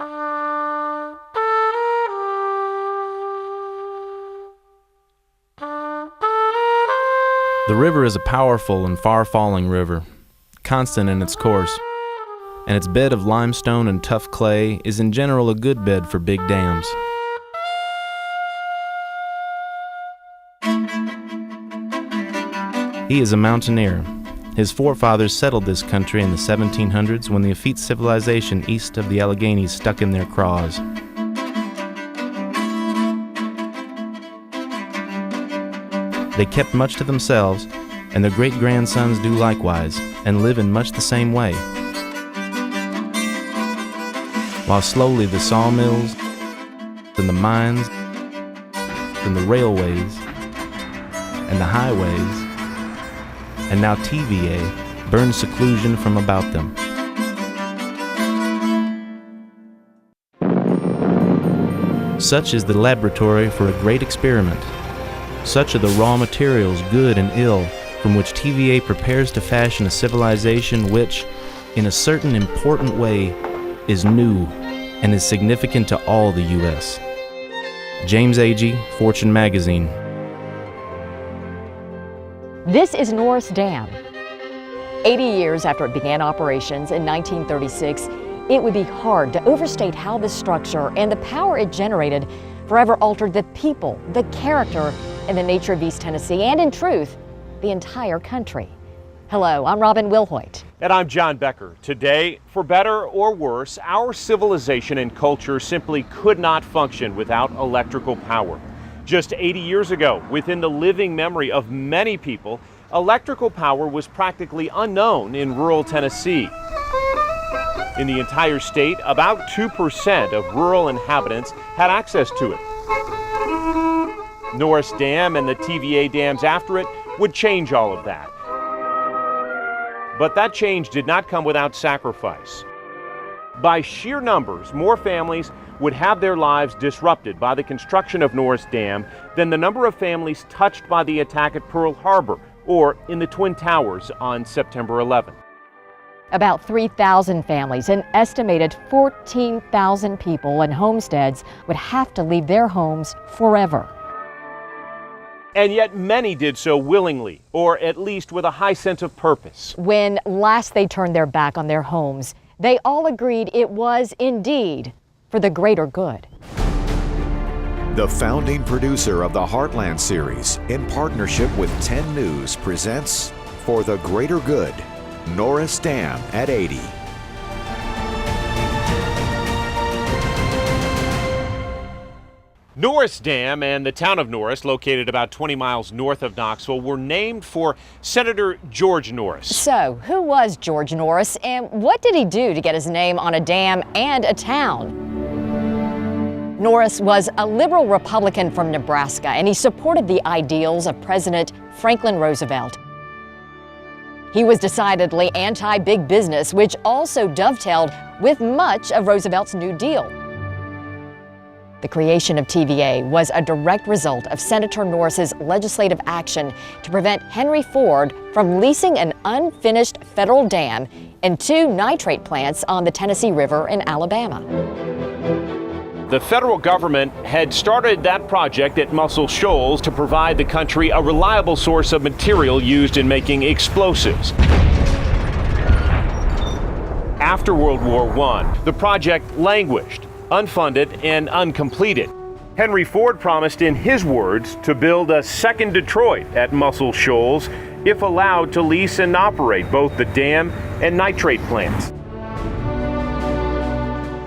The river is a powerful and far-falling river, constant in its course, and its bed of limestone and tough clay is in general a good bed for big dams. He is a mountaineer. His forefathers settled this country in the 1700s when the effete civilization east of the Alleghenies stuck in their craws. They kept much to themselves, and their great-grandsons do likewise, and live in much the same way. While slowly the sawmills, and the mines, and the railways, and the highways, and now TVA burn seclusion from about them. Such is the laboratory for a great experiment. Such are the raw materials, good and ill, from which TVA prepares to fashion a civilization which, in a certain important way, is new and is significant to all the U.S. James Agee, Fortune Magazine. This is Norris Dam. 80 years after it began operations in 1936, it would be hard to overstate how this structure and the power it generated forever altered the people, the character, and the nature of East Tennessee, and in truth, the entire country. Hello, I'm Robin Wilhoit. And I'm John Becker. Today, for better or worse, our civilization and culture simply could not function without electrical power. Just 80 years ago, within the living memory of many people, electrical power was practically unknown in rural Tennessee. In the entire state, about 2% of rural inhabitants had access to it. Norris Dam and the TVA dams after it would change all of that. But that change did not come without sacrifice. By sheer numbers, more families would have their lives disrupted by the construction of Norris Dam than the number of families touched by the attack at Pearl Harbor or in the Twin Towers on September 11. About 3,000 families, an estimated 14,000 people and homesteads would have to leave their homes forever. And yet many did so willingly, or at least with a high sense of purpose. When last they turned their back on their homes, they all agreed it was indeed for the greater good. The founding producer of the Heartland series, in partnership with 10 News, presents For the Greater Good, Norris Dam at 80. Norris Dam and the town of Norris, located about 20 miles north of Knoxville, were named for Senator George Norris. So, who was George Norris, and what did he do to get his name on a dam and a town? Norris was a liberal Republican from Nebraska, and he supported the ideals of President Franklin Roosevelt. He was decidedly anti-big business, which also dovetailed with much of Roosevelt's New Deal. The creation of TVA was a direct result of Senator Norris's legislative action to prevent Henry Ford from leasing an unfinished federal dam and 2 nitrate plants on the Tennessee River in Alabama. The federal government had started that project at Muscle Shoals to provide the country a reliable source of material used in making explosives. After World War I, the project languished, unfunded and uncompleted. Henry Ford promised, in his words, to build a second Detroit at Muscle Shoals if allowed to lease and operate both the dam and nitrate plants.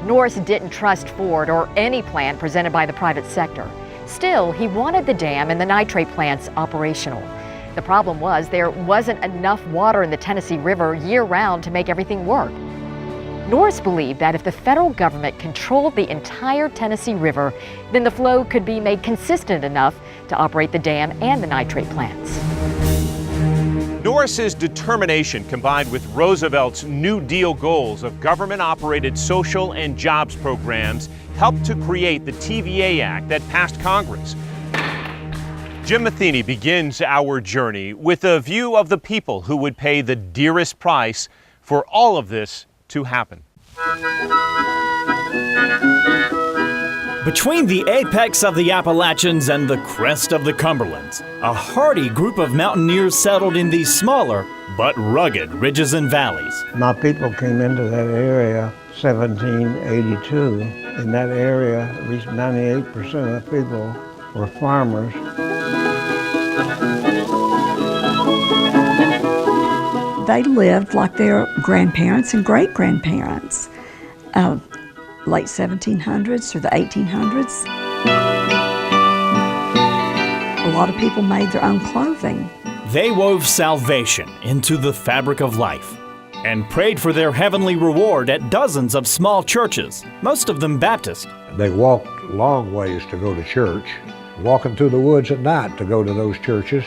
Norris didn't trust Ford or any plan presented by the private sector. Still, he wanted the dam and the nitrate plants operational. The problem was there wasn't enough water in the Tennessee River year-round to make everything work. Norris believed that if the federal government controlled the entire Tennessee River, then the flow could be made consistent enough to operate the dam and the nitrate plants. Norris's determination, combined with Roosevelt's New Deal goals of government-operated social and jobs programs, helped to create the TVA Act that passed Congress. Jim Matheny begins our journey with a view of the people who would pay the dearest price for all of this to happen. Between the apex of the Appalachians and the crest of the Cumberlands, a hardy group of mountaineers settled in these smaller but rugged ridges and valleys. My people came into that area 1782. In that area, at least 98% of the people were farmers. They lived like their grandparents and great-grandparents. Late 1700s through the 1800s. A lot of people made their own clothing. They wove salvation into the fabric of life and prayed for their heavenly reward at dozens of small churches, most of them Baptist. They walked long ways to go to church, walking through the woods at night to go to those churches.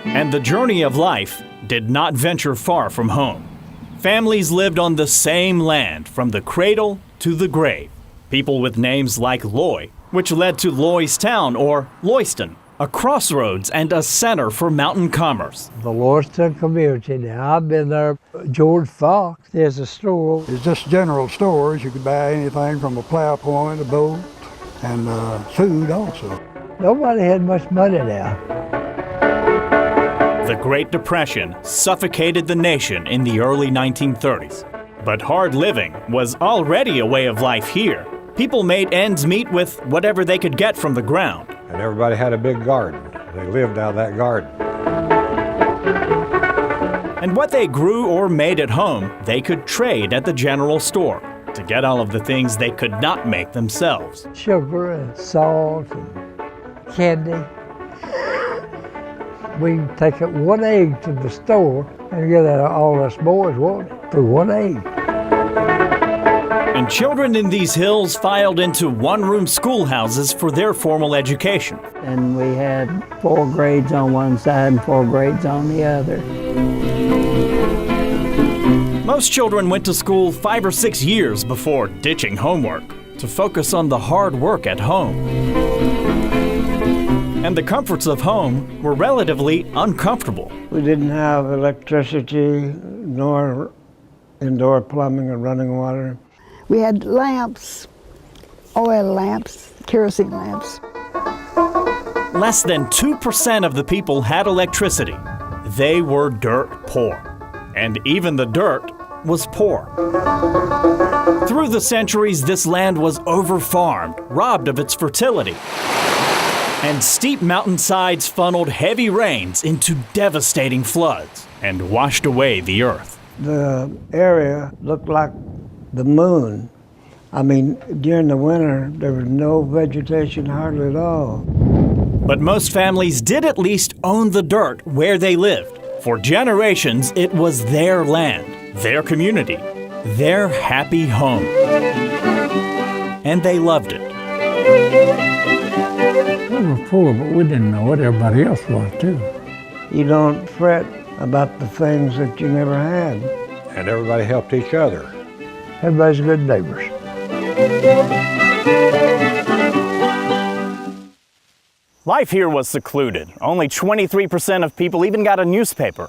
And the journey of life did not venture far from home. Families lived on the same land from the cradle to the grave. People with names like Loy, which led to Loy's Town or Loyston, a crossroads and a center for mountain commerce. The Loyston community now, I've been there. George Fox, there's a store. It's just general stores. You could buy anything from a plow point, a boat, and food also. Nobody had much money now. The Great Depression suffocated the nation in the early 1930s. But hard living was already a way of life here. People made ends meet with whatever they could get from the ground. And everybody had a big garden. They lived out of that garden. And what they grew or made at home, they could trade at the general store to get all of the things they could not make themselves. Sugar and salt and candy. We can take it 1 egg to the store and get all us boys wanted for 1 egg. And children in these hills filed into one-room schoolhouses for their formal education. And we had 4 grades on one side and 4 grades on the other. Most children went to school 5 or 6 years before ditching homework to focus on the hard work at home. And the comforts of home were relatively uncomfortable. We didn't have electricity nor indoor plumbing or running water. We had lamps, oil lamps, kerosene lamps. Less than 2% of the people had electricity. They were dirt poor. And even the dirt was poor. Through the centuries, this land was over-farmed, robbed of its fertility. And steep mountainsides funneled heavy rains into devastating floods and washed away the earth. The area looked like the moon. I mean, during the winter, there was no vegetation hardly at all. But most families did at least own the dirt where they lived. For generations, it was their land, their community, their happy home. And they loved it. We were poor, but we didn't know what everybody else was, too. You don't fret about the things that you never had. And everybody helped each other. Everybody's good neighbors. Life here was secluded. Only 23% of people even got a newspaper.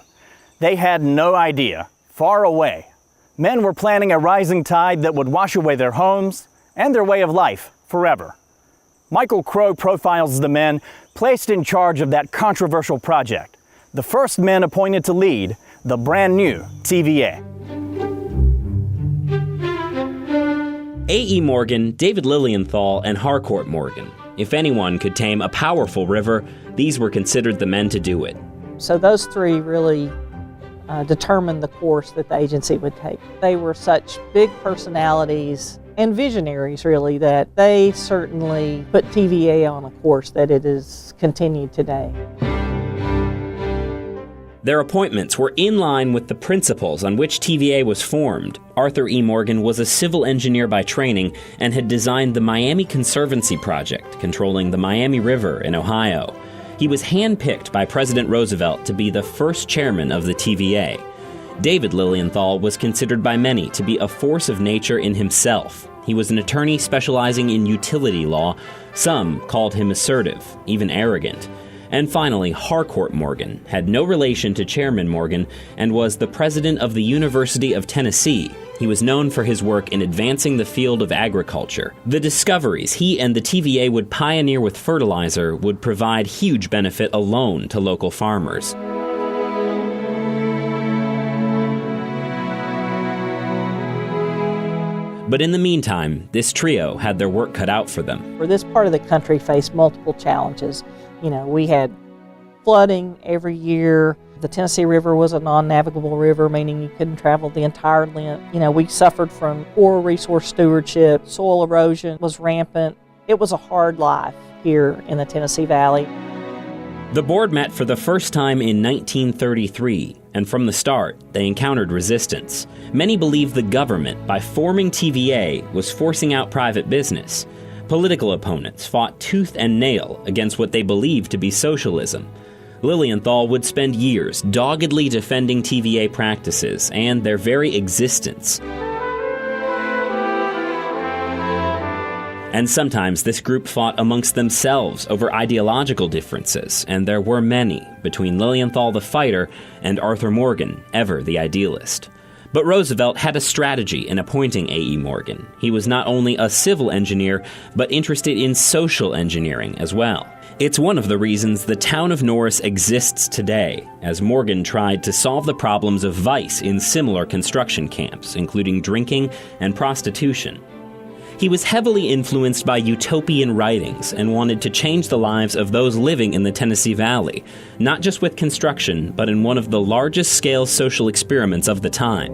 They had no idea. Far away, men were planning a rising tide that would wash away their homes and their way of life forever. Michael Crow profiles the men placed in charge of that controversial project, the first men appointed to lead the brand new TVA. A.E. Morgan, David Lilienthal, and Harcourt Morgan. If anyone could tame a powerful river, these were considered the men to do it. So those 3 really determined the course that the agency would take. They were such big personalities and visionaries, really, that they certainly put TVA on a course that it is continued today. Their appointments were in line with the principles on which TVA was formed. Arthur E. Morgan was a civil engineer by training and had designed the Miami Conservancy Project, controlling the Miami River in Ohio. He was handpicked by President Roosevelt to be the first chairman of the TVA. David Lilienthal was considered by many to be a force of nature in himself. He was an attorney specializing in utility law. Some called him assertive, even arrogant. And finally, Harcourt Morgan had no relation to Chairman Morgan and was the president of the University of Tennessee, He was known for his work in advancing the field of agriculture. The discoveries he and the TVA would pioneer with fertilizer would provide huge benefit alone to local farmers. But in the meantime, this trio had their work cut out for them. Where this part of the country faced multiple challenges. You know, we had flooding every year. The Tennessee River was a non-navigable river, meaning you couldn't travel the entire length. You know, we suffered from poor resource stewardship. Soil erosion was rampant. It was a hard life here in the Tennessee Valley. The board met for the first time in 1933, and from the start, they encountered resistance. Many believed the government, by forming TVA, was forcing out private business. Political opponents fought tooth and nail against what they believed to be socialism. Lilienthal would spend years doggedly defending TVA practices and their very existence. And sometimes this group fought amongst themselves over ideological differences, and there were many between Lilienthal the fighter and Arthur Morgan, ever the idealist. But Roosevelt had a strategy in appointing A.E. Morgan. He was not only a civil engineer, but interested in social engineering as well. It's one of the reasons the town of Norris exists today, as Morgan tried to solve the problems of vice in similar construction camps, including drinking and prostitution. He was heavily influenced by utopian writings and wanted to change the lives of those living in the Tennessee Valley, not just with construction, but in one of the largest scale social experiments of the time.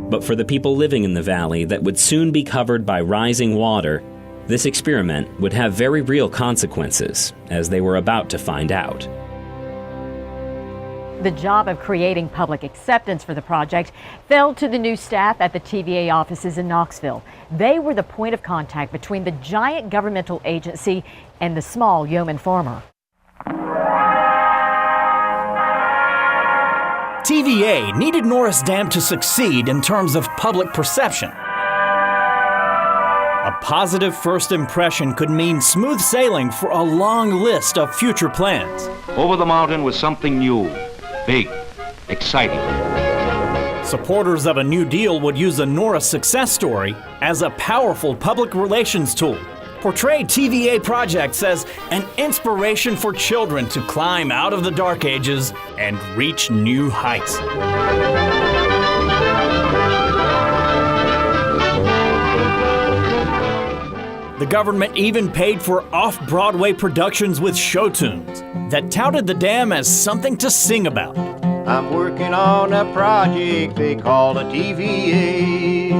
But for the people living in the valley that would soon be covered by rising water, this experiment would have very real consequences, as they were about to find out. The job of creating public acceptance for the project fell to the new staff at the TVA offices in Knoxville. They were the point of contact between the giant governmental agency and the small yeoman farmer. TVA needed Norris Dam to succeed in terms of public perception. A positive first impression could mean smooth sailing for a long list of future plans. Over the mountain was something new, big, exciting. Supporters of a New Deal would use the Norris success story as a powerful public relations tool. Portray TVA projects as an inspiration for children to climb out of the dark ages and reach new heights. The government even paid for off-Broadway productions with show tunes that touted the dam as something to sing about. I'm working on a project they call a TVA.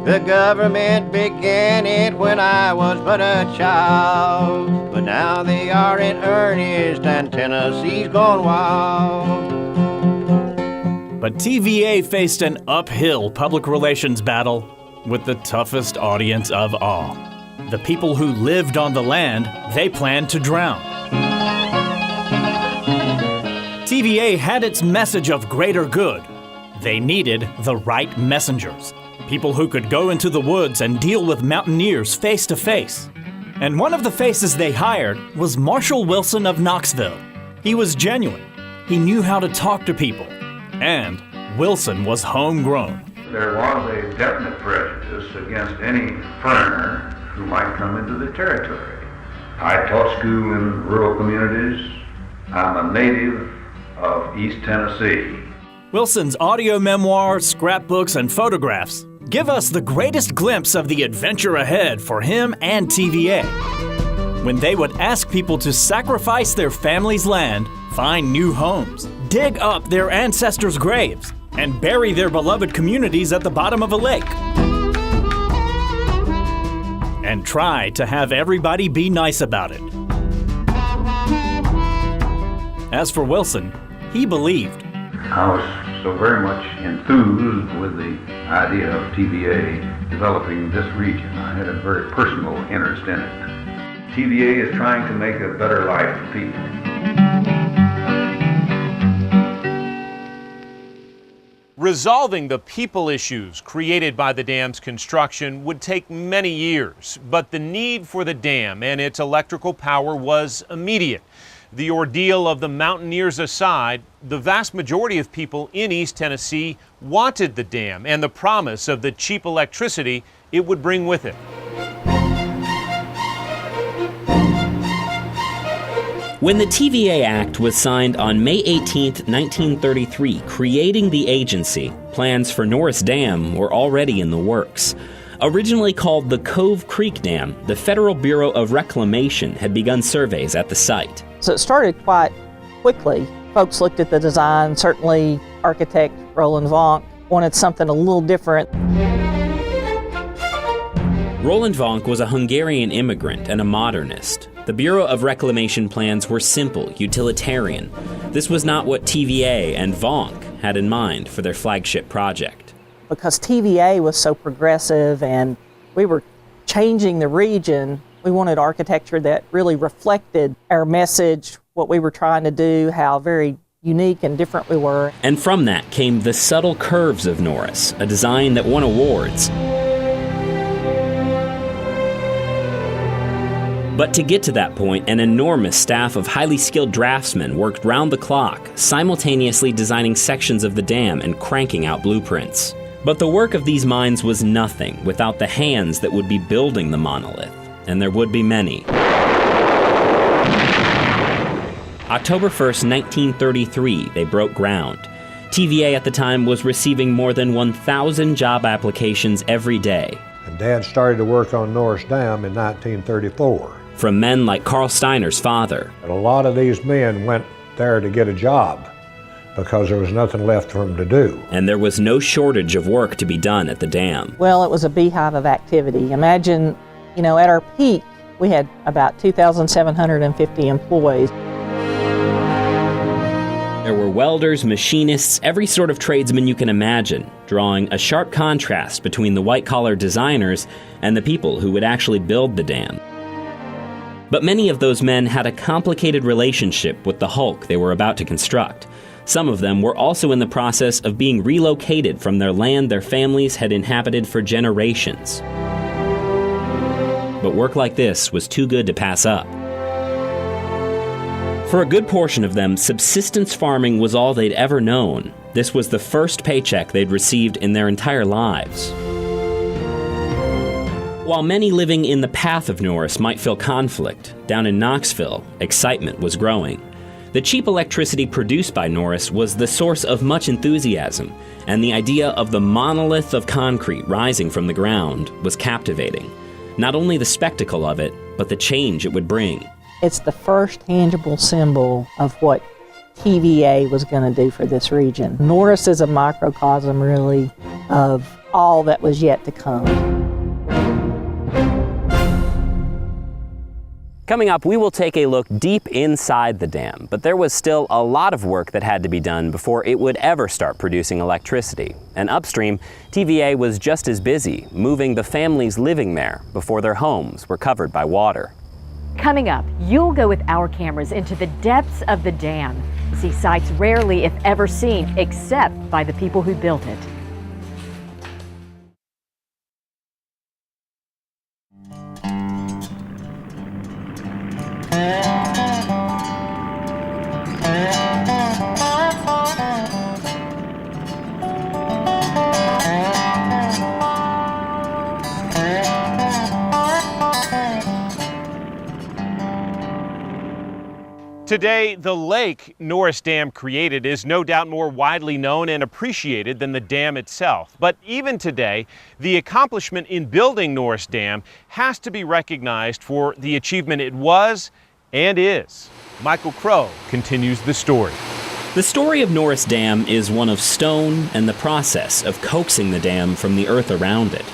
The government began it when I was but a child, but now they are in earnest and Tennessee's gone wild. But TVA faced an uphill public relations battle with the toughest audience of all. The people who lived on the land they planned to drown. TVA had its message of greater good. They needed the right messengers, people who could go into the woods and deal with mountaineers face to face. And one of the faces they hired was Marshall Wilson of Knoxville. He was genuine. He knew how to talk to people. And Wilson was homegrown. There was a definite prejudice against any foreigner who might come into the territory. I taught school in rural communities. I'm a native of East Tennessee. Wilson's audio memoirs, scrapbooks, and photographs give us the greatest glimpse of the adventure ahead for him and TVA. When they would ask people to sacrifice their family's land, find new homes, dig up their ancestors' graves, and bury their beloved communities at the bottom of a lake. And try to have everybody be nice about it. As for Wilson, he believed. I was so very much enthused with the idea of TVA developing this region. I had a very personal interest in it. TVA is trying to make a better life for people. Resolving the people issues created by the dam's construction would take many years, but the need for the dam and its electrical power was immediate. The ordeal of the mountaineers aside, the vast majority of people in East Tennessee wanted the dam and the promise of the cheap electricity it would bring with it. When the TVA Act was signed on May 18, 1933, creating the agency, plans for Norris Dam were already in the works. Originally called the Cove Creek Dam, the Federal Bureau of Reclamation had begun surveys at the site. So it started quite quickly. Folks looked at the design. Certainly architect Roland Vonk wanted something a little different. Roland Vonk was a Hungarian immigrant and a modernist. The Bureau of Reclamation plans were simple, utilitarian. This was not what TVA and Vonk had in mind for their flagship project. Because TVA was so progressive and we were changing the region, we wanted architecture that really reflected our message, what we were trying to do, how very unique and different we were. And from that came the subtle curves of Norris, a design that won awards. But to get to that point, an enormous staff of highly skilled draftsmen worked round the clock, simultaneously designing sections of the dam and cranking out blueprints. But the work of these minds was nothing without the hands that would be building the monolith, and there would be many. October 1st, 1933, they broke ground. TVA at the time was receiving more than 1,000 job applications every day. And Dad started to work on Norris Dam in 1934. From men like Carl Steiner's father. And a lot of these men went there to get a job because there was nothing left for them to do. And there was no shortage of work to be done at the dam. Well, it was a beehive of activity. Imagine, at our peak, we had about 2,750 employees. There were welders, machinists, every sort of tradesman you can imagine, drawing a sharp contrast between the white-collar designers and the people who would actually build the dam. But many of those men had a complicated relationship with the hulk they were about to construct. Some of them were also in the process of being relocated from their land their families had inhabited for generations. But work like this was too good to pass up. For a good portion of them, subsistence farming was all they'd ever known. This was the first paycheck they'd received in their entire lives. While many living in the path of Norris might feel conflict, down in Knoxville, excitement was growing. The cheap electricity produced by Norris was the source of much enthusiasm, and the idea of the monolith of concrete rising from the ground was captivating. Not only the spectacle of it, but the change it would bring. It's the first tangible symbol of what TVA was going to do for this region. Norris is a microcosm, really, of all that was yet to come. Coming up, we will take a look deep inside the dam, but there was still a lot of work that had to be done before it would ever start producing electricity. And upstream, TVA was just as busy moving the families living there before their homes were covered by water. Coming up, you'll go with our cameras into the depths of the dam to see sights rarely, if ever, seen, except by the people who built it. Today, the lake Norris Dam created is no doubt more widely known and appreciated than the dam itself. But even today, the accomplishment in building Norris Dam has to be recognized for the achievement it was and is. Michael Crow continues the story. The story of Norris Dam is one of stone and the process of coaxing the dam from the earth around it.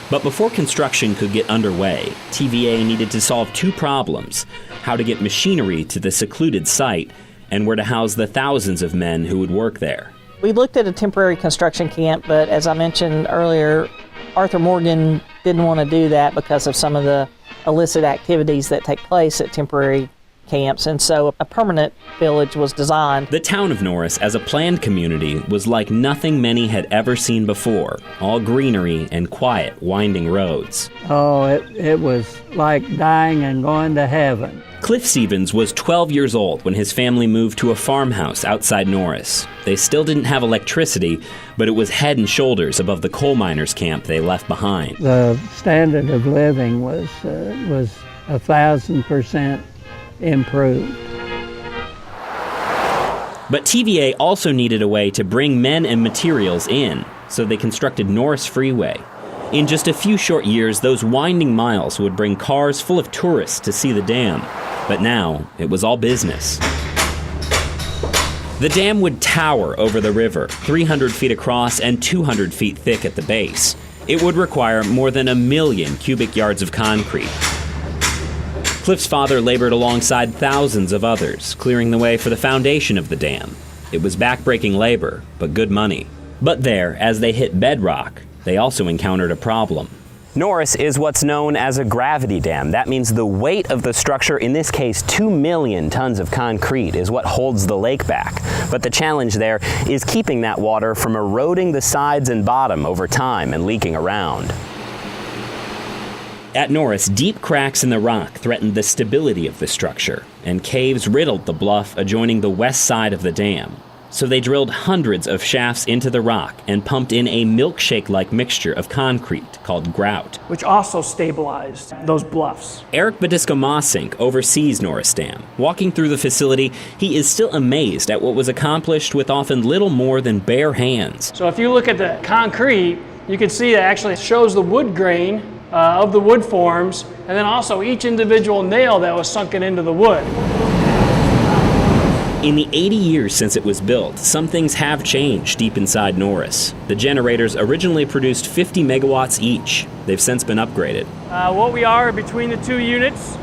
But before construction could get underway, TVA needed to solve two problems: how to get machinery to the secluded site and where to house the thousands of men who would work there. We looked at a temporary construction camp, but as I mentioned earlier, Arthur Morgan didn't want to do that because of some of the illicit activities that take place at temporary camps, and so a permanent village was designed. The town of Norris, as a planned community, was like nothing many had ever seen before. All greenery and quiet, winding roads. Oh, it was like dying and going to heaven. Cliff Stevens was 12 years old when his family moved to a farmhouse outside Norris. They still didn't have electricity, but it was head and shoulders above the coal miners' camp they left behind. The standard of living was 1,000% improved. But TVA also needed a way to bring men and materials in, so they constructed Norris Freeway. In just a few short years, those winding miles would bring cars full of tourists to see the dam. But now, it was all business. The dam would tower over the river, 300 feet across and 200 feet thick at the base. It would require more than 1 million cubic yards of concrete. Cliff's father labored alongside thousands of others, clearing the way for the foundation of the dam. It was backbreaking labor, but good money. But there, as they hit bedrock, they also encountered a problem. Norris is what's known as a gravity dam. That means the weight of the structure, in this case 2 million tons of concrete, is what holds the lake back. But the challenge there is keeping that water from eroding the sides and bottom over time and leaking around. At Norris, deep cracks in the rock threatened the stability of the structure, and caves riddled the bluff adjoining the west side of the dam. So they drilled hundreds of shafts into the rock and pumped in a milkshake-like mixture of concrete called grout, which also stabilized those bluffs. Eric Badisco-Mossink oversees Norris Dam. Walking through the facility, he is still amazed at what was accomplished with often little more than bare hands. So if you look at the concrete, you can see that actually shows the wood grain of the wood forms, and then also each individual nail that was sunken into the wood. In the 80 years since it was built, some things have changed deep inside Norris. The generators originally produced 50 megawatts each. They've since been upgraded. What we are between the two units,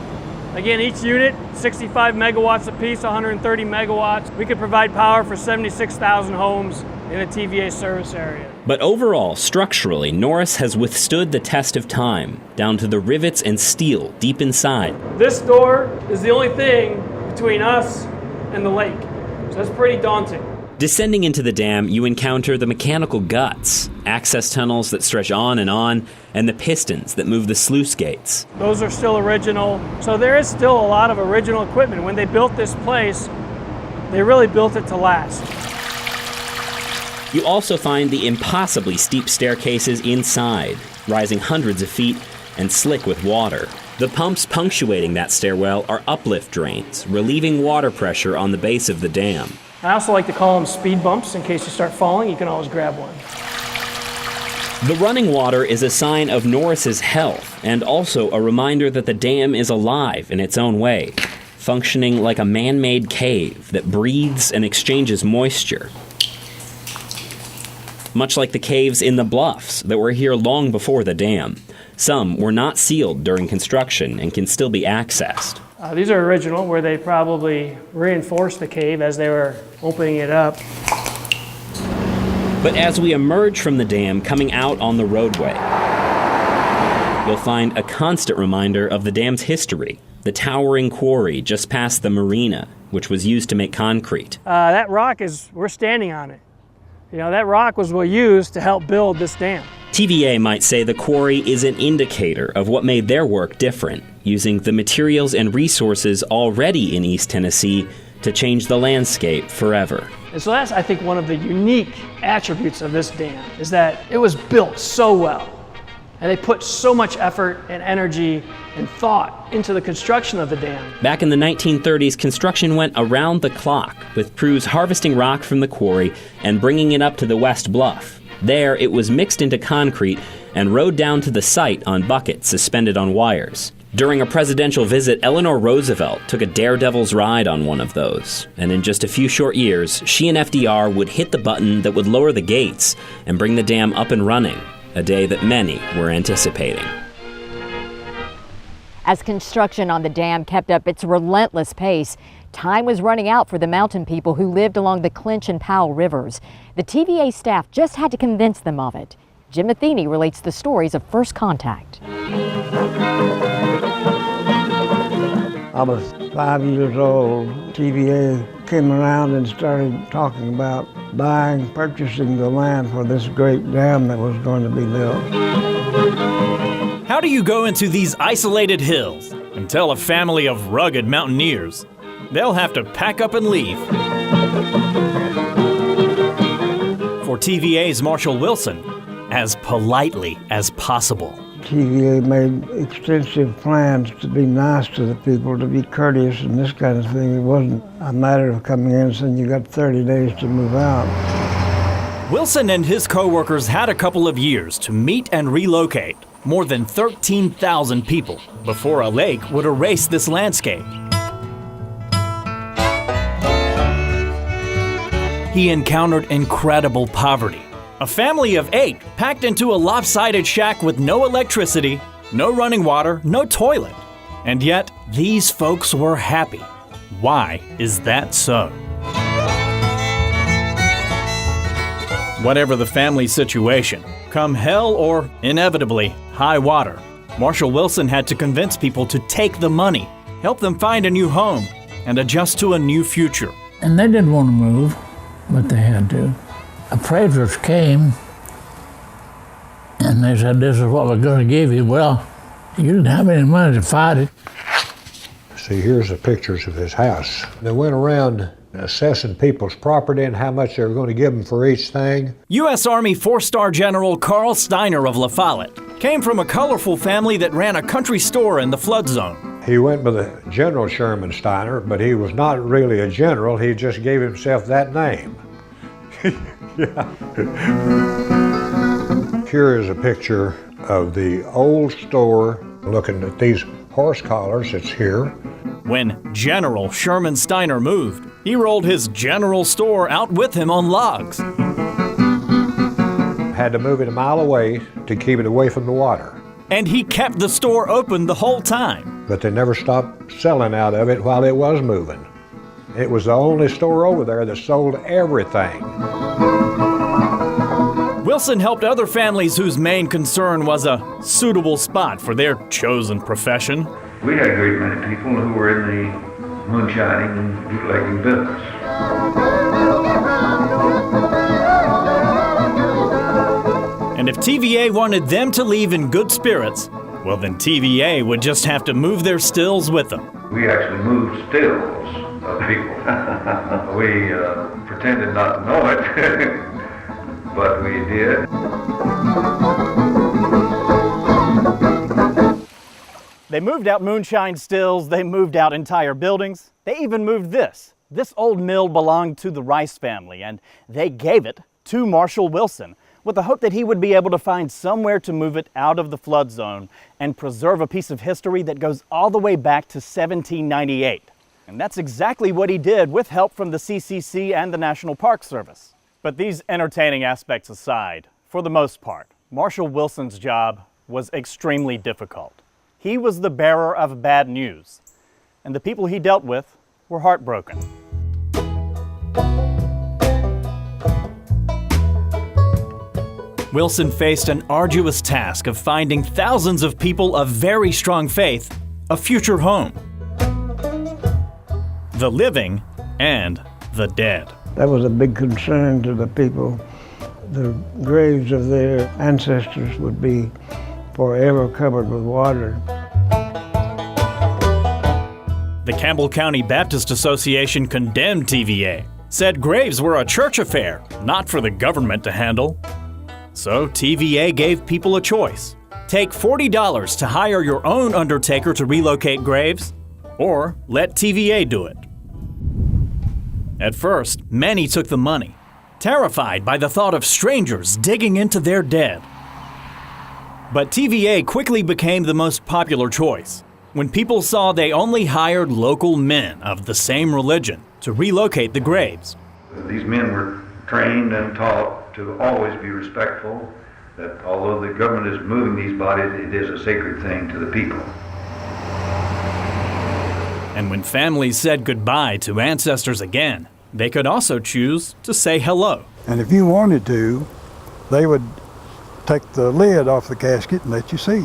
again, each unit, 65 megawatts apiece, 130 megawatts. We could provide power for 76,000 homes in a TVA service area. But overall, structurally, Norris has withstood the test of time, down to the rivets and steel deep inside. This door is the only thing between us and the lake. So that's pretty daunting. Descending into the dam, you encounter the mechanical guts, access tunnels that stretch on, and the pistons that move the sluice gates. Those are still original. So there is still a lot of original equipment. When they built this place, they really built it to last. You also find the impossibly steep staircases inside, rising hundreds of feet and slick with water. The pumps punctuating that stairwell are uplift drains, relieving water pressure on the base of the dam. I also like to call them speed bumps. In case you start falling, you can always grab one. The running water is a sign of Norris's health, and also a reminder that the dam is alive in its own way, functioning like a man-made cave that breathes and exchanges moisture. Much like the caves in the bluffs that were here long before the dam. Some were not sealed during construction and can still be accessed. These are original, where they probably reinforced the cave as they were opening it up. But as we emerge from the dam coming out on the roadway, you'll find a constant reminder of the dam's history. The towering quarry just past the marina, which was used to make concrete. That rock we're standing on it. You know, that rock was used to help build this dam. TVA might say the quarry is an indicator of what made their work different, using the materials and resources already in East Tennessee to change the landscape forever. And so that's, I think, one of the unique attributes of this dam, is that it was built so well. And they put so much effort and energy and thought into the construction of the dam. Back in the 1930s, construction went around the clock, with crews harvesting rock from the quarry and bringing it up to the West Bluff. There, it was mixed into concrete and rowed down to the site on buckets suspended on wires. During a presidential visit, Eleanor Roosevelt took a daredevil's ride on one of those. And in just a few short years, she and FDR would hit the button that would lower the gates and bring the dam up and running, a day that many were anticipating. As construction on the dam kept up its relentless pace, time was running out for the mountain people who lived along the Clinch and Powell rivers. The TVA staff just had to convince them of it. Jim Matheny relates the stories of first contact. I was 5 years old. TVA came around and started talking about purchasing the land for this great dam that was going to be built. How do you go into these isolated hills and tell a family of rugged mountaineers they'll have to pack up and leave. For TVA's Marshall Wilson, as politely as possible. TVA made extensive plans to be nice to the people, to be courteous and this kind of thing. It wasn't a matter of coming in and saying you got 30 days to move out. Wilson and his co-workers had a couple of years to meet and relocate more than 13,000 people before a lake would erase this landscape. He encountered incredible poverty. A family of 8 packed into a lopsided shack with no electricity, no running water, no toilet. And yet, these folks were happy. Why is that so? Whatever the family situation, come hell or, inevitably, high water, Marshall Wilson had to convince people to take the money, help them find a new home, and adjust to a new future. And they didn't want to move, but they had to. Appraisers came, and they said, this is what we're going to give you. Well, you didn't have any money to fight it. See, here's the pictures of his house. They went around assessing people's property and how much they were going to give them for each thing. U.S. Army 4-star General Carl Steiner of La Follette came from a colorful family that ran a country store in the flood zone. He went by the General Sherman Steiner, but he was not really a general. He just gave himself that name. Here is a picture of the old store, looking at these horse collars that's here. When General Sherman Steiner moved, he rolled his general store out with him on logs. Had to move it a mile away to keep it away from the water. And he kept the store open the whole time. But they never stopped selling out of it while it was moving. It was the only store over there that sold everything. Wilson helped other families whose main concern was a suitable spot for their chosen profession. We had a great many people who were in the moonshining and bootlegging business. And if TVA wanted them to leave in good spirits, well then TVA would just have to move their stills with them. We actually moved stills of people. We pretended not to know it, but we did. They moved out moonshine stills, they moved out entire buildings. They even moved this. This old mill belonged to the Rice family, and they gave it to Marshall Wilson with the hope that he would be able to find somewhere to move it out of the flood zone and preserve a piece of history that goes all the way back to 1798. And that's exactly what he did with help from the CCC and the National Park Service. But these entertaining aspects aside, for the most part, Marshall Wilson's job was extremely difficult. He was the bearer of bad news, and the people he dealt with were heartbroken. Wilson faced an arduous task of finding thousands of people of very strong faith a future home. The living and the dead. That was a big concern to the people. The graves of their ancestors would be forever covered with water. The Campbell County Baptist Association condemned TVA, said graves were a church affair, not for the government to handle. So TVA gave people a choice. Take $40 to hire your own undertaker to relocate graves, or let TVA do it. At first, many took the money, terrified by the thought of strangers digging into their dead. But TVA quickly became the most popular choice when people saw they only hired local men of the same religion to relocate the graves. These men were trained and taught to always be respectful, that although the government is moving these bodies, it is a sacred thing to the people. And when families said goodbye to ancestors again, they could also choose to say hello. And if you wanted to, they would take the lid off the casket and let you see.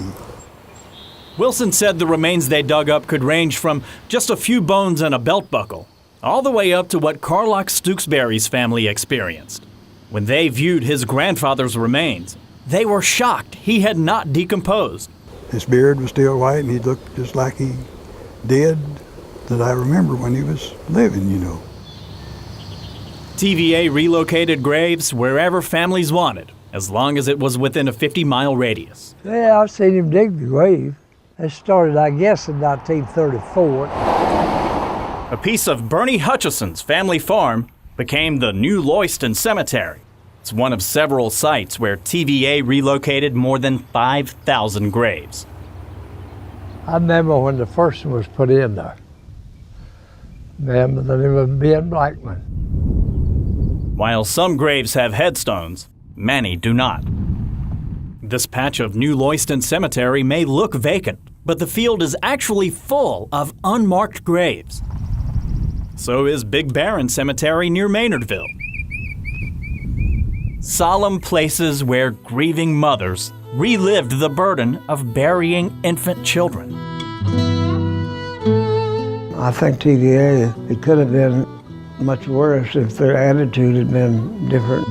Wilson said the remains they dug up could range from just a few bones and a belt buckle, all the way up to what Carlock Stooksbury's family experienced. When they viewed his grandfather's remains, they were shocked he had not decomposed. His beard was still white and he looked just like he did that I remember when he was living, you know. TVA relocated graves wherever families wanted, as long as it was within a 50-mile radius. Yeah, I've seen him dig the grave. It started, I guess, in 1934. A piece of Bernie Hutchison's family farm became the New Loyston Cemetery. It's one of several sites where TVA relocated more than 5,000 graves. I remember when the first one was put in there. Remember the name of Ben Blackman. While some graves have headstones, many do not. This patch of New Loyston Cemetery may look vacant, but the field is actually full of unmarked graves. So is Big Barren Cemetery near Maynardville. Solemn places where grieving mothers relived the burden of burying infant children. I think TVA, it could have been much worse if their attitude had been different.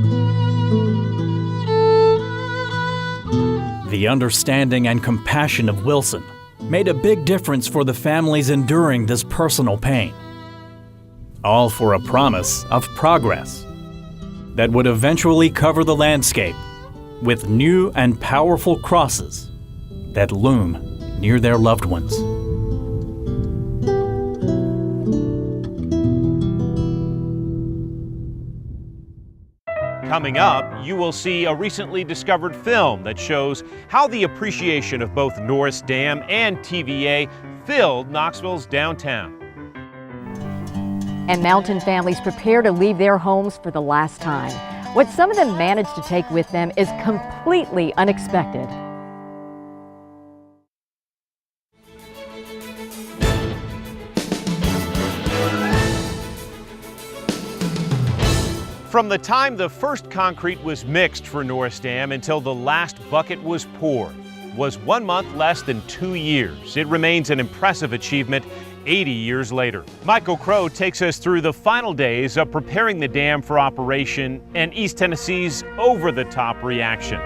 The understanding and compassion of Wilson made a big difference for the families enduring this personal pain. All for a promise of progress that would eventually cover the landscape with new and powerful crosses that loom near their loved ones. Coming up, you will see a recently discovered film that shows how the appreciation of both Norris Dam and TVA filled Knoxville's downtown. And mountain families prepare to leave their homes for the last time. What some of them manage to take with them is completely unexpected. From the time the first concrete was mixed for Norris Dam until the last bucket was poured was 1 month less than 2 years. It remains an impressive achievement 80 years later. Michael Crow takes us through the final days of preparing the dam for operation and East Tennessee's over-the-top reaction.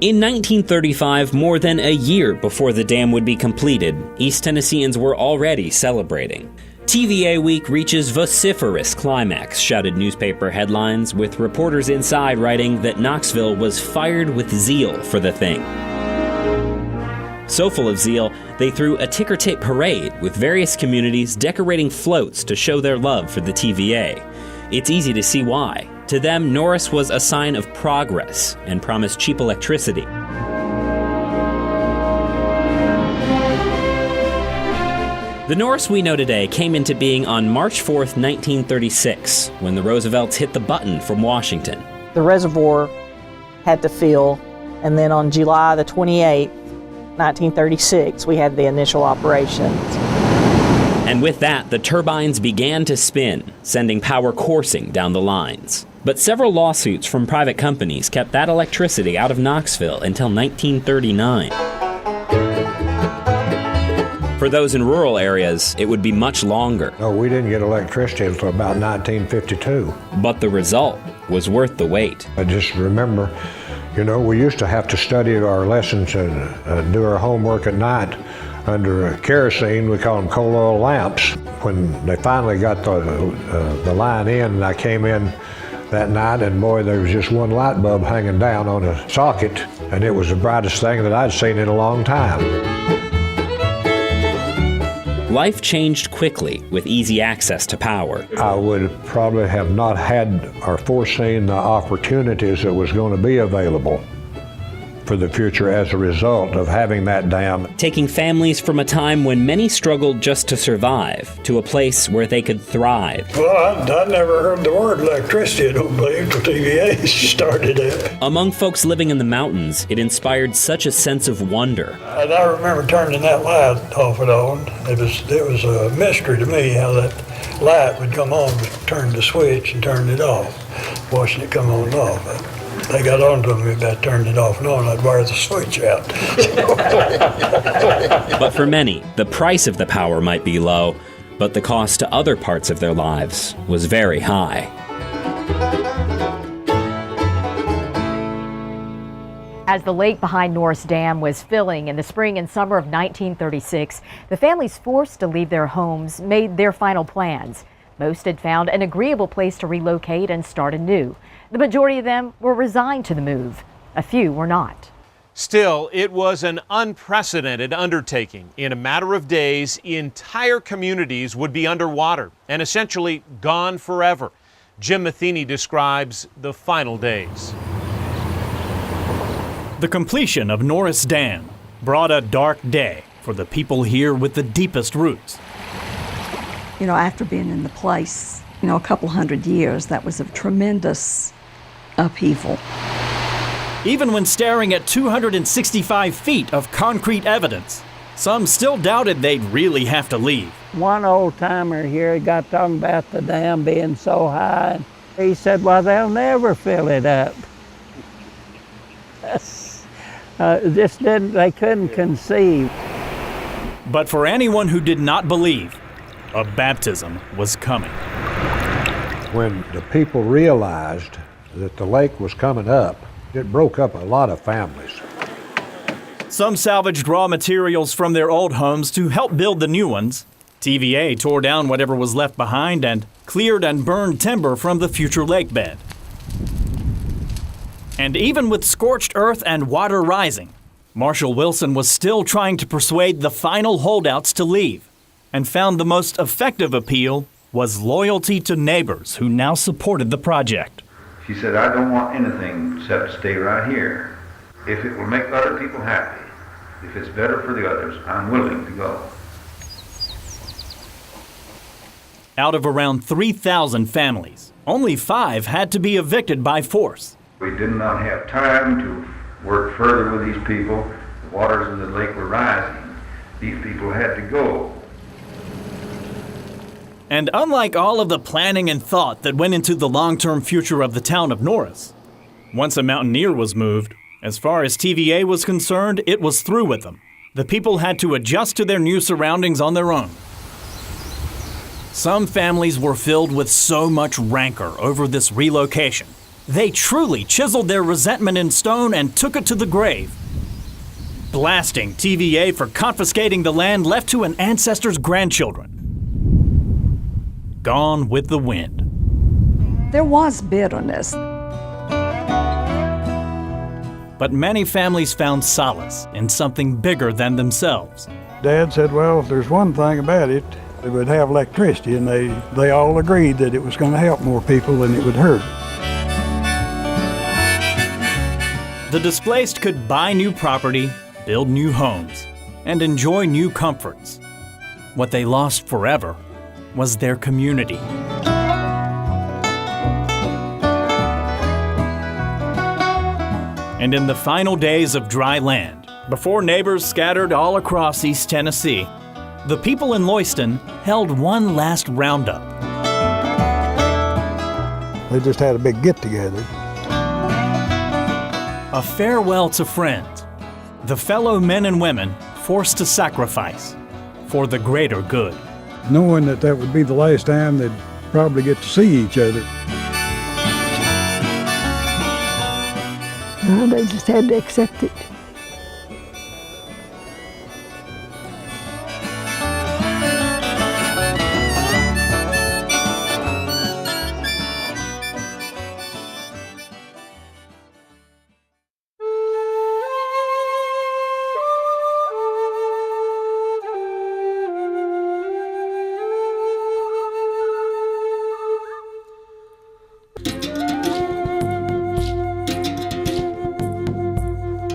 In 1935, more than a year before the dam would be completed, East Tennesseans were already celebrating. TVA Week reaches vociferous climax, shouted newspaper headlines, with reporters inside writing that Knoxville was fired with zeal for the thing. So full of zeal, they threw a ticker-tape parade with various communities decorating floats to show their love for the TVA. It's easy to see why. To them, Norris was a sign of progress and promised cheap electricity. The Norris we know today came into being on March 4th, 1936, when the Roosevelts hit the button from Washington. The reservoir had to fill, and then on July the 28th, 1936, we had the initial operations. And with that, the turbines began to spin, sending power coursing down the lines. But several lawsuits from private companies kept that electricity out of Knoxville until 1939. For those in rural areas, it would be much longer. No, we didn't get electricity until about 1952. But the result was worth the wait. I just remember, you know, we used to have to study our lessons and do our homework at night under kerosene. We call them coal oil lamps. When they finally got the line in, and I came in that night, and boy, there was just one light bulb hanging down on a socket, and it was the brightest thing that I'd seen in a long time. Life changed quickly with easy access to power. I would probably have not had or foreseen the opportunities that was going to be available for the future as a result of having that dam. Taking families from a time when many struggled just to survive to a place where they could thrive. Well, I never heard the word electricity, I don't believe, till TVA started it. Among folks living in the mountains, it inspired such a sense of wonder. And I remember turning that light off and on. It was a mystery to me how that light would come on, turn the switch and turn it off, watching it come on and off. But they got on to me about turning it off and on, I'd wire the switch out. But for many, the price of the power might be low, but the cost to other parts of their lives was very high. As the lake behind Norris Dam was filling in the spring and summer of 1936, the families forced to leave their homes made their final plans. Most had found an agreeable place to relocate and start anew. The majority of them were resigned to the move. A few were not. Still, it was an unprecedented undertaking. In a matter of days, entire communities would be underwater and essentially gone forever. Jim Matheny describes the final days. The completion of Norris Dam brought a dark day for the people here with the deepest roots. You know, after being in the place, a couple hundred years, that was a tremendous upheaval. Even when staring at 265 feet of concrete evidence, some still doubted they'd really have to leave. One old timer here got talking about the dam being so high. He said, well, they'll never fill it up. They couldn't conceive. But for anyone who did not believe, a baptism was coming. When the people realized that the lake was coming up, it broke up a lot of families. Some salvaged raw materials from their old homes to help build the new ones. TVA tore down whatever was left behind and cleared and burned timber from the future lake bed. And even with scorched earth and water rising, Marshall Wilson was still trying to persuade the final holdouts to leave, and found the most effective appeal was loyalty to neighbors who now supported the project. She said, I don't want anything except to stay right here. If it will make other people happy, if it's better for the others, I'm willing to go. Out of around 3,000 families, only 5 had to be evicted by force. We did not have time to work further with these people. The waters of the lake were rising. These people had to go. And unlike all of the planning and thought that went into the long-term future of the town of Norris, once a mountaineer was moved, as far as TVA was concerned, it was through with them. The people had to adjust to their new surroundings on their own. Some families were filled with so much rancor over this relocation. They truly chiseled their resentment in stone and took it to the grave, blasting TVA for confiscating the land left to an ancestor's grandchildren. Gone with the wind. There was bitterness. But many families found solace in something bigger than themselves. Dad said, well, if there's one thing about it, they would have electricity, and they all agreed that it was going to help more people than it would hurt. The displaced could buy new property, build new homes, and enjoy new comforts. What they lost forever was their community. And in the final days of dry land, before neighbors scattered all across East Tennessee, the people in Lewiston held one last roundup. They just had a big get-together. A farewell to friends, the fellow men and women forced to sacrifice for the greater good. Knowing that that would be the last time they'd probably get to see each other. They just had to accept it.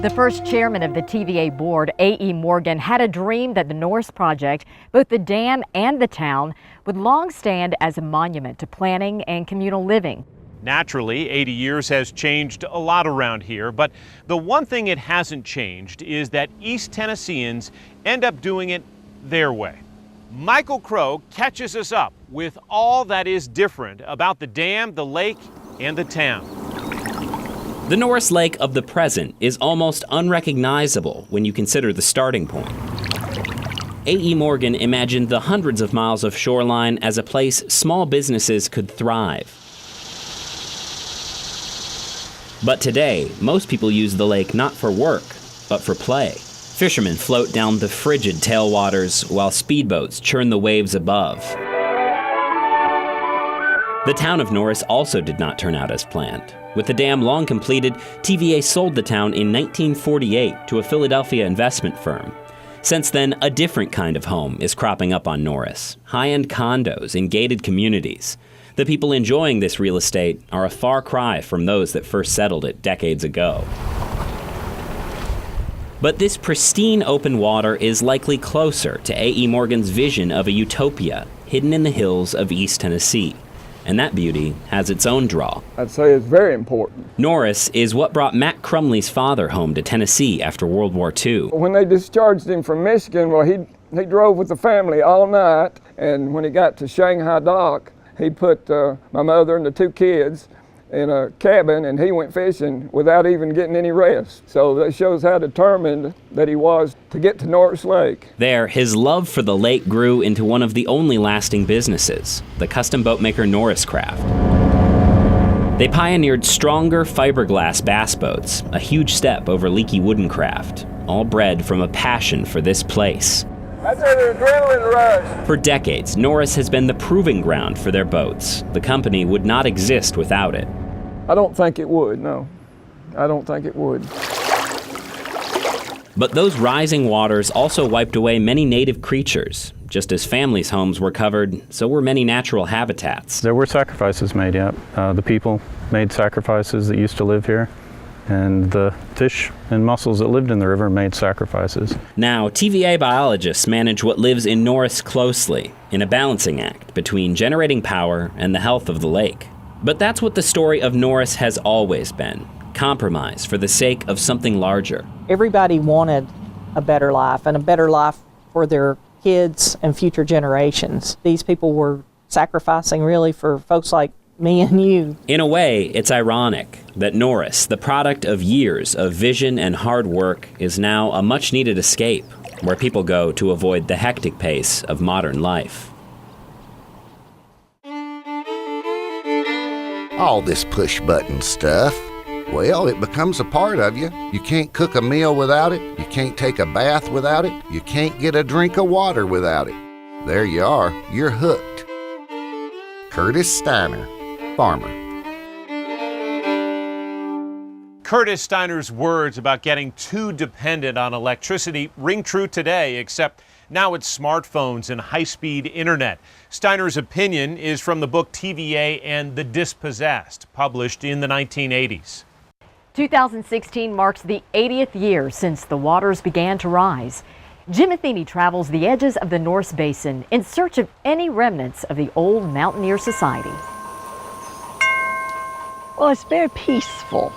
The first chairman of the TVA board, A.E. Morgan, had a dream that the Norris project, both the dam and the town, would long stand as a monument to planning and communal living. Naturally, 80 years has changed a lot around here, but the one thing it hasn't changed is that East Tennesseans end up doing it their way. Michael Crow catches us up with all that is different about the dam, the lake, and the town. The Norris Lake of the present is almost unrecognizable when you consider the starting point. A.E. Morgan imagined the hundreds of miles of shoreline as a place small businesses could thrive. But today, most people use the lake not for work, but for play. Fishermen float down the frigid tailwaters while speedboats churn the waves above. The town of Norris also did not turn out as planned. With the dam long completed, TVA sold the town in 1948 to a Philadelphia investment firm. Since then, a different kind of home is cropping up on Norris, high-end condos in gated communities. The people enjoying this real estate are a far cry from those that first settled it decades ago. But this pristine open water is likely closer to A.E. Morgan's vision of a utopia hidden in the hills of East Tennessee. And that beauty has its own draw. I'd say it's very important. Norris is what brought Matt Crumley's father home to Tennessee after World War II. When they discharged him from Michigan, well, he drove with the family all night, and when he got to Shanghai Dock, he put my mother and the two kids in a cabin, and he went fishing without even getting any rest. So that shows how determined that he was to get to Norris Lake. There, his love for the lake grew into one of the only lasting businesses, the custom boat maker Norris Craft. They pioneered stronger fiberglass bass boats, a huge step over leaky wooden craft, all bred from a passion for this place. That's an adrenaline rush. For decades, Norris has been the proving ground for their boats. The company would not exist without it. I don't think it would, no. I don't think it would. But those rising waters also wiped away many native creatures. Just as families' homes were covered, so were many natural habitats. There were sacrifices made, yeah. The people made sacrifices that used to live here. And the fish and mussels that lived in the river made sacrifices. Now, TVA biologists manage what lives in Norris closely, in a balancing act between generating power and the health of the lake. But that's what the story of Norris has always been, compromise for the sake of something larger. Everybody wanted a better life, and a better life for their kids and future generations. These people were sacrificing really for folks like me and you. In a way, it's ironic that Norris, the product of years of vision and hard work, is now a much-needed escape where people go to avoid the hectic pace of modern life. All this push-button stuff, well, it becomes a part of you. You can't cook a meal without it. You can't take a bath without it. You can't get a drink of water without it. There you are. You're hooked. Curtis Steiner, farmer. Curtis Steiner's words about getting too dependent on electricity ring true today, except now it's smartphones and high-speed internet. Steiner's opinion is from the book TVA and the Dispossessed, published in the 1980s. 2016 marks the 80th year since the waters began to rise. Jim Matheny travels the edges of the Norris Basin in search of any remnants of the old mountaineer society. Well, it's very peaceful.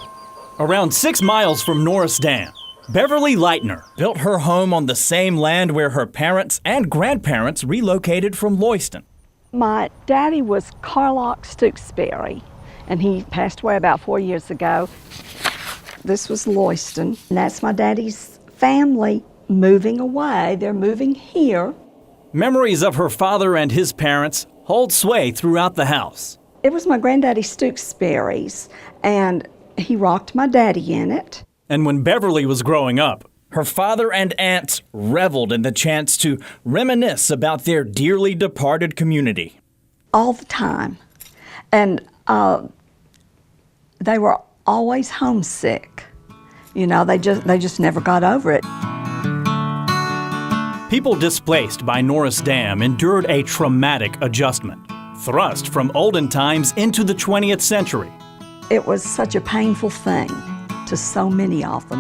Around 6 miles from Norris Dam, Beverly Leitner built her home on the same land where her parents and grandparents relocated from Lewiston. My daddy was Carlock Stooksbury, and he passed away about 4 years ago. This was Lewiston, and that's my daddy's family moving away. They're moving here. Memories of her father and his parents hold sway throughout the house. It was my granddaddy Stooksbury's, and he rocked my daddy in it. And when Beverly was growing up, her father and aunts reveled in the chance to reminisce about their dearly departed community. All the time. And they were always homesick. You know, they just never got over it. People displaced by Norris Dam endured a traumatic adjustment, thrust from olden times into the 20th century. It was such a painful thing to so many of them.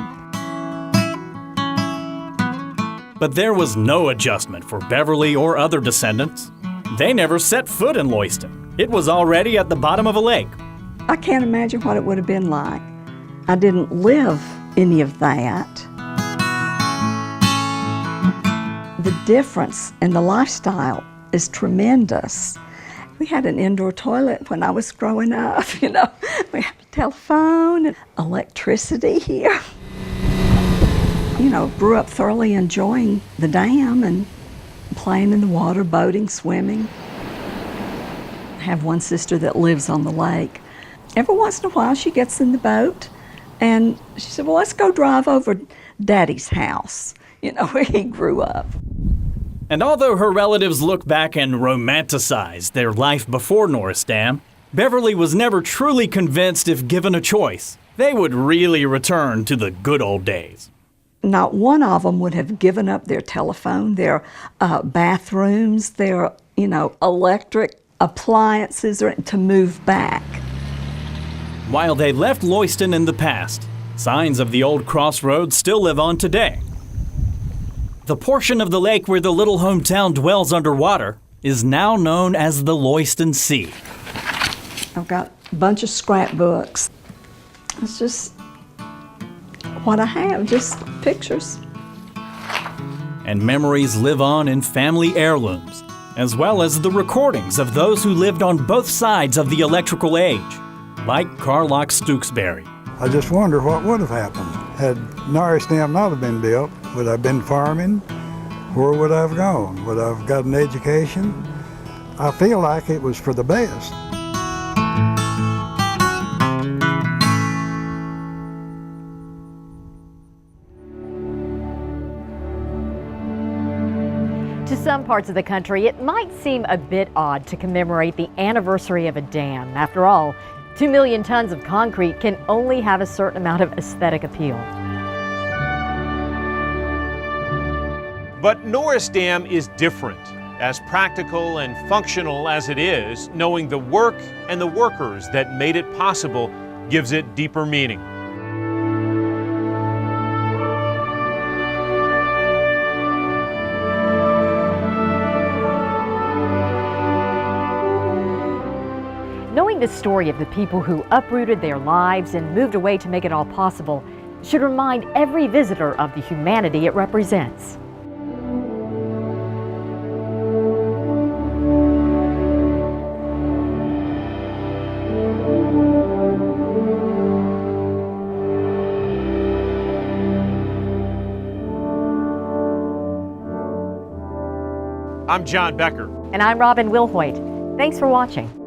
But there was no adjustment for Beverly or other descendants. They never set foot in Lewiston. It was already at the bottom of a lake. I can't imagine what it would have been like. I didn't live any of that. The difference in the lifestyle is tremendous. We had an indoor toilet when I was growing up, you know. We had a telephone and electricity here. You know, grew up thoroughly enjoying the dam and playing in the water, boating, swimming. I have one sister that lives on the lake. every once in a while she gets in the boat and she said, well, let's go drive over Daddy's house, where he grew up. And although her relatives look back and romanticize their life before Norris Dam, Beverly was never truly convinced if given a choice, they would really return to the good old days. Not one of them would have given up their telephone, their bathrooms, their, electric appliances to move back. While they left Lewiston in the past, signs of the old crossroads still live on today. The portion of the lake where the little hometown dwells underwater is now known as the Lewiston Sea. I've got a bunch of scrapbooks. It's just what I have, just pictures. And memories live on in family heirlooms, as well as the recordings of those who lived on both sides of the electrical age, like Carlock Stooksbury. I just wonder what would have happened. Had Norris Dam not have been built, would I have been farming? Where would I have gone? Would I have got an education? I feel like it was for the best. To some parts of the country, it might seem a bit odd to commemorate the anniversary of a dam. After all, 2 million tons of concrete can only have a certain amount of aesthetic appeal. But Norris Dam is different. As practical and functional as it is, knowing the work and the workers that made it possible gives it deeper meaning. Knowing the story of the people who uprooted their lives and moved away to make it all possible should remind every visitor of the humanity it represents. I'm John Becker. And I'm Robin Wilhoit. Thanks for watching.